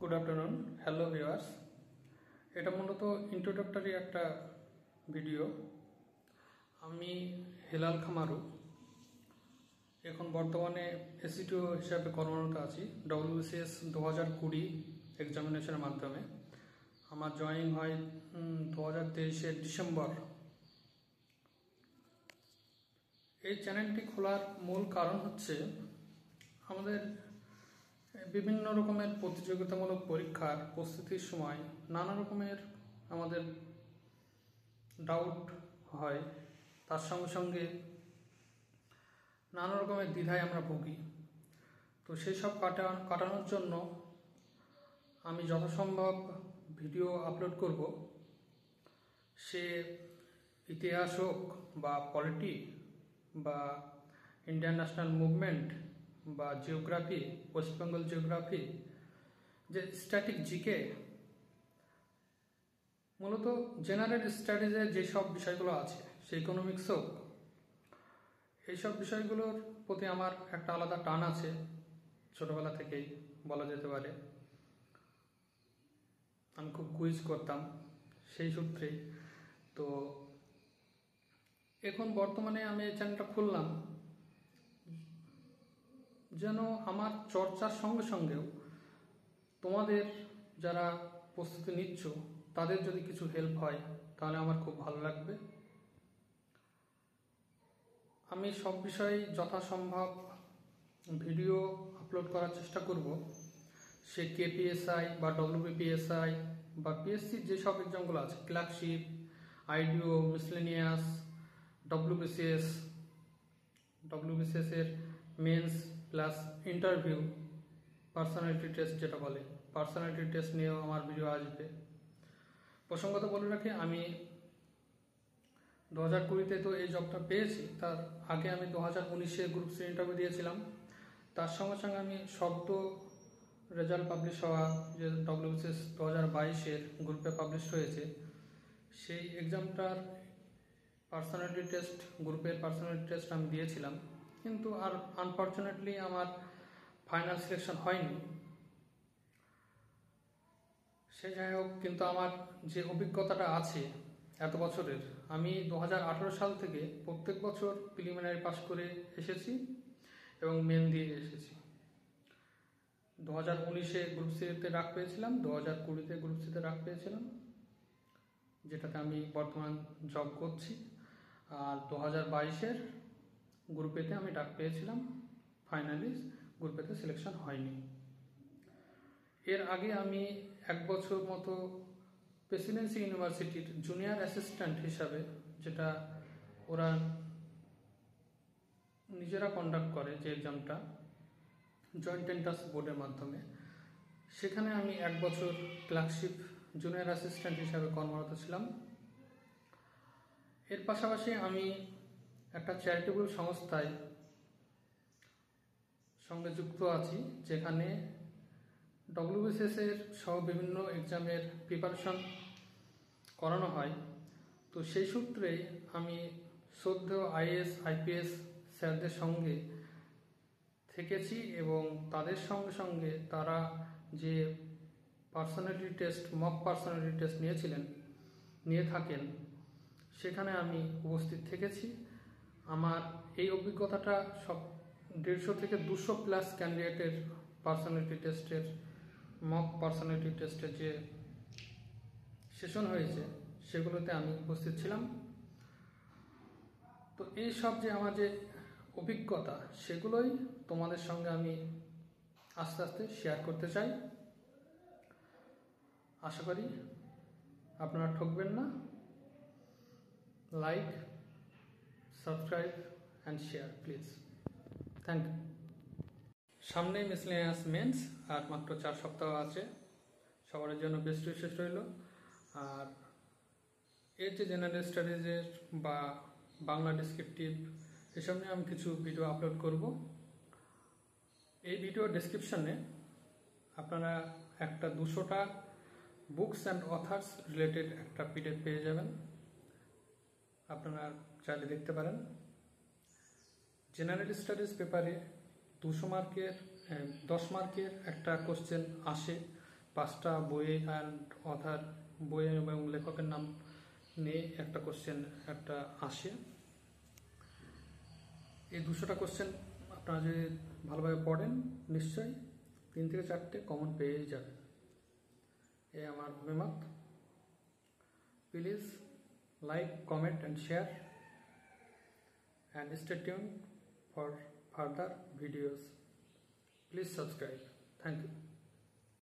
Good afternoon, hello viewers. এটা মূলত introductory একটা ভিডিও। আমি হেলাল খামারু, এখন বর্তমানে এসিটিও হিসাবে কর্মরত আছি। WBCS 2020 এক্সামিনেশনের মাধ্যমে আমার জয়েনিং হয় 2023 ডিসেম্বর। এই চ্যানেলটি খোলার মূল কারণ হচ্ছে আমাদের বিভিন্ন রকমের প্রতিযোগিতামূলক পরীক্ষার প্রস্তুতির সময় নানা রকমের আমাদের ডাউট হয়, তার সঙ্গে সঙ্গে নানা রকমের দ্বিধায় আমরা ভুগি। তো সেই সব কাটানোর জন্য আমি যথাসম্ভব ভিডিও আপলোড করব। সে ইতিহাস হোক বা পলিটি বা ইন্ডিয়ান ন্যাশনাল মুভমেন্ট বা জিওগ্রাফি, ওয়েস্ট বেঙ্গল জিওগ্রাফি, যে স্ট্যাটিক জিকে, মূলত জেনারেল স্টাডিজে যেসব বিষয়গুলো আছে, সে ইকোনমিক্স হোক, এইসব বিষয়গুলোর প্রতি আমার একটা আলাদা টান আছে ছোটবেলা থেকেই বলা যেতে পারে। আমি খুব কুইজ করতাম সেই সূত্রেই। তো এখন বর্তমানে আমি এই চ্যানেলটা খুললাম যেন আমার চর্চার সঙ্গে সঙ্গেও তোমাদের যারা প্রস্তুতি নিচ্ছ তাদের যদি কিছু হেল্প হয় তাহলে আমার খুব ভালো লাগবে। আমি সব বিষয়ে যথাসম্ভব ভিডিও আপলোড করার চেষ্টা করব। সে KPSI বা WBPSI বা PSC যেসব এক্সামগুলো আছে, ক্লার্কশিপ, IDO, মিসলেনিয়াস, WBCS এর mains plus interview, personality test যেটা বলে, পার্সোনালিটি টেস্ট নিয়েও আমার ভিডিও আসবে। প্রসঙ্গত বলে রাখি, আমি 2020-তে তো এই জবটা পেয়েছি, তার আগে আমি 2019-এ গ্রুপ সি ইন্টারভিউ দিয়েছিলাম। তার সঙ্গে সঙ্গে আমি সদ্য রেজাল্ট পাবলিশ হওয়া যে WBCS 2022-এর গ্রুপে পাবলিশ হয়েছে, সেই এক্সামটার পার্সোনালিটি টেস্ট, গ্রুপের পার্সোনালিটি টেস্ট আমি দিয়েছিলাম, কিন্তু আর আনফর্চুনেটলি আমার ফাইনাল সিলেকশন হয়নি। সে যাই হোক, কিন্তু আমার যে অভিজ্ঞতাটা আছে এত বছরের, আমি 2018 সাল থেকে প্রত্যেক বছর প্রিলিমিনারি পাস করে এসেছি এবং মেন দিয়ে এসেছি। 2019-এ গ্রুপ সিতে ডাক পেয়েছিলাম, 2020-তে গ্রুপ সিতে ডাক পেয়েছিলাম, যেটাতে আমি বর্তমান জব করছি। আর 2022-এর গ্রুপেতে আমি ডাক পেয়েছিলাম, ফাইনালি গ্রুপেতে সিলেকশন হয়নি। এর আগে আমি 1 বছর মতো প্রেসিডেন্সি ইউনিভার্সিটির জুনিয়র অ্যাসিস্ট্যান্ট হিসাবে, যেটা ওরা নিজেরা কন্ডাক্ট করে যে এক্সামটা জয়েন্ট এন্ট্রান্স বোর্ডের মাধ্যমে, সেখানে আমি 1 বছর ক্লার্কশিপ জুনিয়র অ্যাসিস্ট্যান্ট হিসাবে কর্মরত ছিলাম। এর পাশাপাশি আমি একটা চ্যারিটেবল সংস্থায় সঙ্গে যুক্ত আছি, যেখানে WBCS এর সহ বিভিন্ন এক্সামের প্রিপারেশন করানো হয়। তো সেই সূত্রেই আমি শ্রদ্ধেয় IAS IPS স্যারদের সঙ্গে থেকেছি এবং তাদের সঙ্গে সঙ্গে তারা যে personality test, mock personality test নিয়ে থাকেন, সেখানে আমি উপস্থিত থেকেছি। আমার এই অভিজ্ঞতাটা সব 150 থেকে 200 প্লাস ক্যান্ডিডেটের পার্সোনালিটি টেস্টের, মক পার্সোনালিটি টেস্টের যে সেশন হয়েছে সেগুলোতে আমি উপস্থিত ছিলাম। তো এই সব যে আমার যে অভিজ্ঞতা, সেগুলোই তোমাদের সঙ্গে আমি আস্তে আস্তে শেয়ার করতে চাই। আশা করি আপনারা ঠকবেন না। Like, subscribe and share please. Thank you. সামনে মিসলেনিয়াস মেন্স আর মাত্র 4 সপ্তাহ আছে। সবার জন্য বেস্ট উইশেস রইল। আর এর যে জেনারেল স্টাডিজের বা বাংলা ডেসক্রিপটিভ, এসব নিয়ে আমি কিছু ভিডিও আপলোড করব। এই ভিডিও ডেসক্রিপশনে আপনারা একটা 200টা বুকস অ্যান্ড অথার্স রিলেটেড একটা PDF পেয়ে যাবেন, আপনারা চাইলে দেখতে পারেন। জেনারেল স্টাডিজ পেপারে 200 মার্কের 10 মার্কের একটা কোশ্চেন আসে, 5টা বই অ্যান্ড অথার বই এবং লেখকের নাম নিয়ে একটা কোশ্চেন একটা আসে। এই 200টা কোশ্চেন আপনারা যদি ভালোভাবে পড়েন নিশ্চয়ই 3 থেকে 4টে কমন পেয়েই যাবেন, এই আমার অভিমত। Please like, comment and share and stay tuned for further videos. Please subscribe. Thank you.